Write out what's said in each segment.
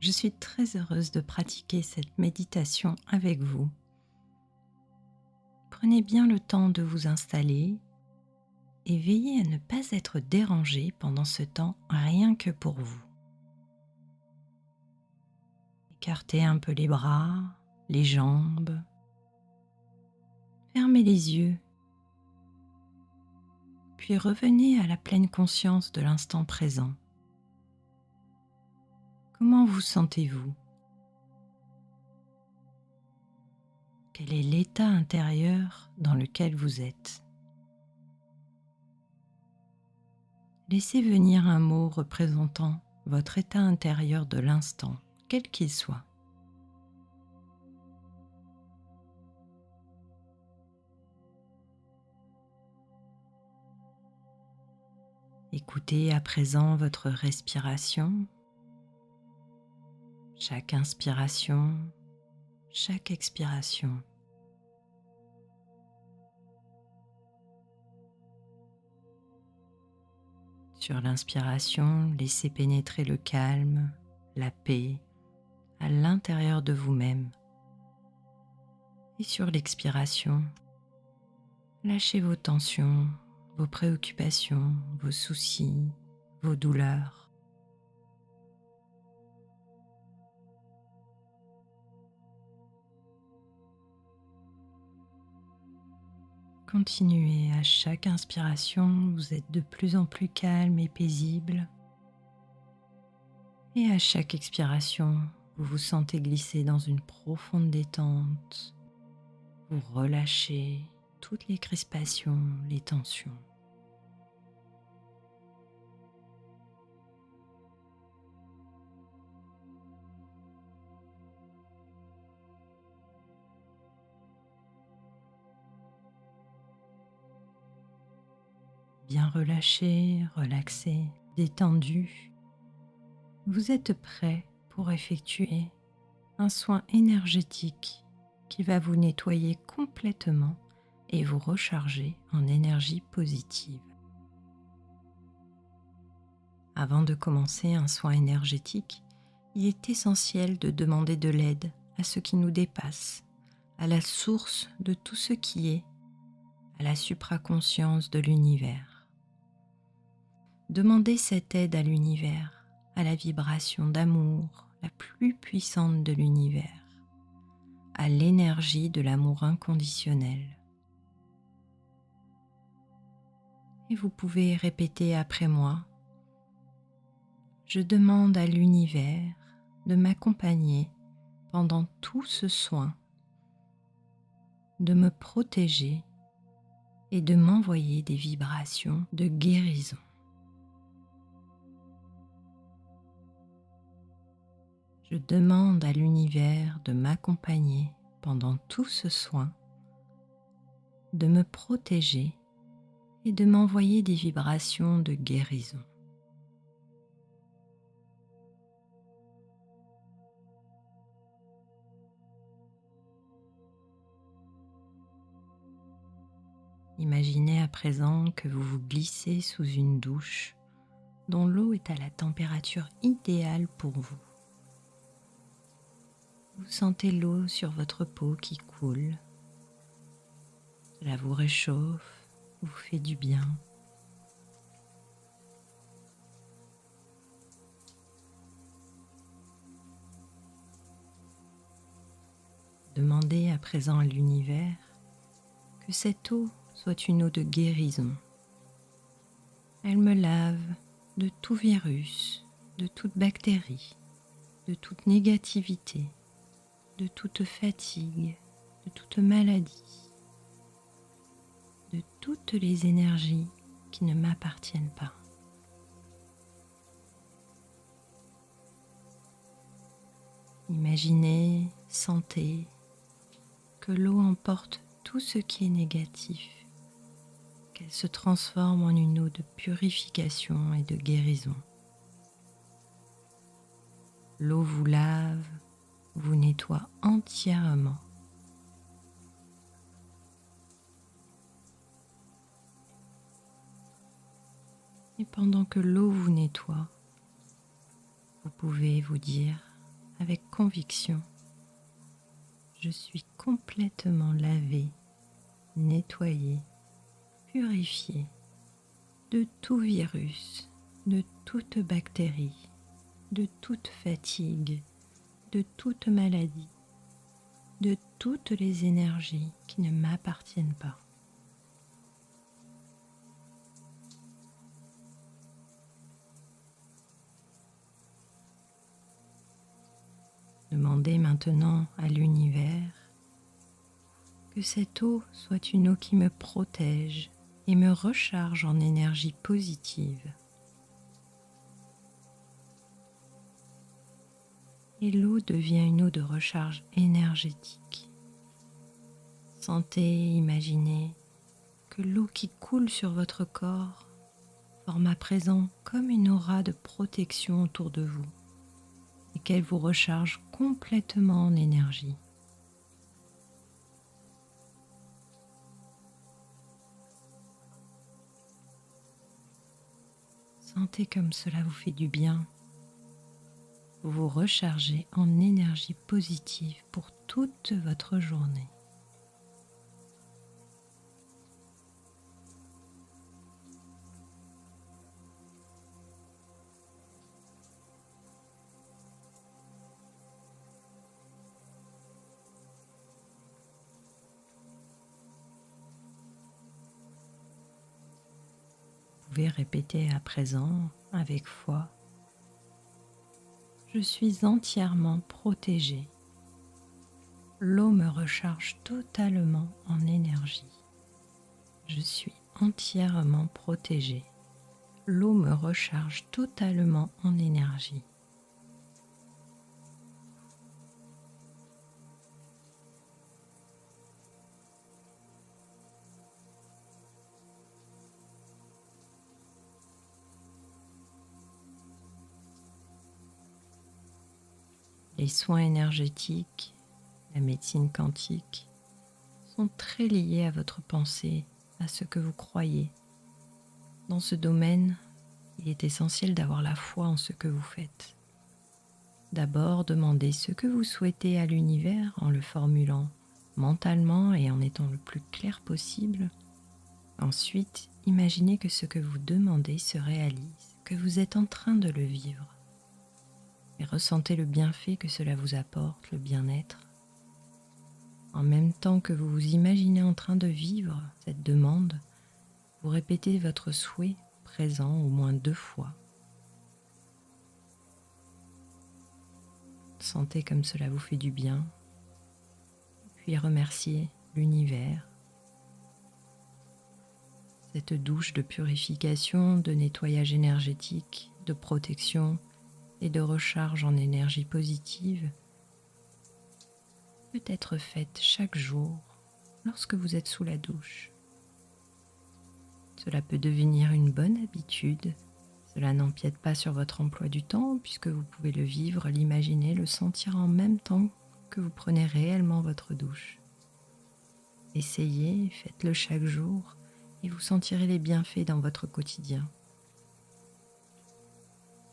Je suis très heureuse de pratiquer cette méditation avec vous. Prenez bien le temps de vous installer et veillez à ne pas être dérangé pendant ce temps rien que pour vous. Écartez un peu les bras, les jambes. Fermez les yeux. Puis revenez à la pleine conscience de l'instant présent. Comment vous sentez-vous? Quel est l'état intérieur dans lequel vous êtes? Laissez venir un mot représentant votre état intérieur de l'instant, quel qu'il soit. Écoutez à présent votre respiration, chaque inspiration, chaque expiration. Sur l'inspiration, laissez pénétrer le calme, la paix à l'intérieur de vous-même. Et sur l'expiration, lâchez vos tensions, vos préoccupations, vos soucis, vos douleurs. Continuez, à chaque inspiration, vous êtes de plus en plus calme et paisible. Et à chaque expiration, vous vous sentez glisser dans une profonde détente. Vous relâchez toutes les crispations, les tensions. Bien relâché, relaxé, détendu, vous êtes prêt pour effectuer un soin énergétique qui va vous nettoyer complètement et vous recharger en énergie positive. Avant de commencer un soin énergétique, il est essentiel de demander de l'aide à ce qui nous dépasse, à la source de tout ce qui est, à la supraconscience de l'univers. Demandez cette aide à l'univers, à la vibration d'amour la plus puissante de l'univers, à l'énergie de l'amour inconditionnel. Et vous pouvez répéter après moi: je demande à l'univers de m'accompagner pendant tout ce soin, de me protéger et de m'envoyer des vibrations de guérison. Je demande à l'univers de m'accompagner pendant tout ce soin, de me protéger et de m'envoyer des vibrations de guérison. Imaginez à présent que vous vous glissez sous une douche dont l'eau est à la température idéale pour vous. Vous sentez l'eau sur votre peau qui coule. Cela vous réchauffe, vous fait du bien. Demandez à présent à l'univers que cette eau soit une eau de guérison. Elle me lave de tout virus, de toute bactérie, de toute négativité, de toute fatigue, de toute maladie, de toutes les énergies qui ne m'appartiennent pas. Imaginez, sentez que l'eau emporte tout ce qui est négatif, qu'elle se transforme en une eau de purification et de guérison. L'eau vous lave, vous nettoie entièrement. Et pendant que l'eau vous nettoie, vous pouvez vous dire: avec conviction. Je suis complètement lavé, nettoyé, purifié de tout virus, de toute bactérie, de toute fatigue, de toute maladie, de toutes les énergies qui ne m'appartiennent pas. Demandez maintenant à l'univers que cette eau soit une eau qui me protège et me recharge en énergie positive. Et l'eau devient une eau de recharge énergétique. Sentez, imaginez que l'eau qui coule sur votre corps forme à présent comme une aura de protection autour de vous et qu'elle vous recharge complètement en énergie. Sentez comme cela vous fait du bien. Vous vous rechargez en énergie positive pour toute votre journée. Vous pouvez répéter à présent avec foi: je suis entièrement protégé. L'eau me recharge totalement en énergie. Je suis entièrement protégé. L'eau me recharge totalement en énergie. Les soins énergétiques, la médecine quantique sont très liés à votre pensée, à ce que vous croyez. Dans ce domaine, il est essentiel d'avoir la foi en ce que vous faites. D'abord, demandez ce que vous souhaitez à l'univers en le formulant mentalement et en étant le plus clair possible. Ensuite, imaginez que ce que vous demandez se réalise, que vous êtes en train de le vivre. Et ressentez le bienfait que cela vous apporte, le bien-être. En même temps que vous vous imaginez en train de vivre cette demande, vous répétez votre souhait présent au moins 2 fois. Sentez comme cela vous fait du bien, puis remerciez l'univers. Cette douche de purification, de nettoyage énergétique, de protection et de recharge en énergie positive peut être faite chaque jour lorsque vous êtes sous la douche. Cela peut devenir une bonne habitude. Cela n'empiète pas sur votre emploi du temps puisque vous pouvez le vivre, l'imaginer, le sentir en même temps que vous prenez réellement votre douche. Essayez, faites-le chaque jour et vous sentirez les bienfaits dans votre quotidien.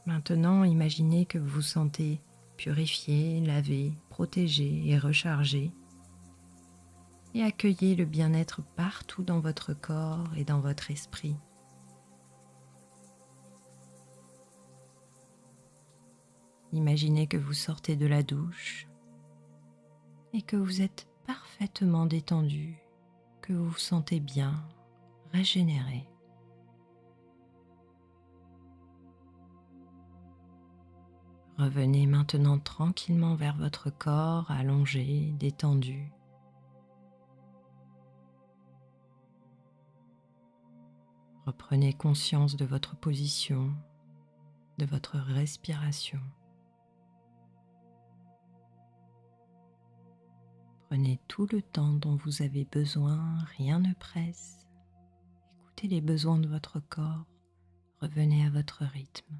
Maintenant, imaginez que vous vous sentez purifié, lavé, protégé et rechargé. Et accueillez le bien-être partout dans votre corps et dans votre esprit. Imaginez que vous sortez de la douche et que vous êtes parfaitement détendu, que vous vous sentez bien, régénéré. Revenez maintenant tranquillement vers votre corps, allongé, détendu. Reprenez conscience de votre position, de votre respiration. Prenez tout le temps dont vous avez besoin, rien ne presse. Écoutez les besoins de votre corps, revenez à votre rythme.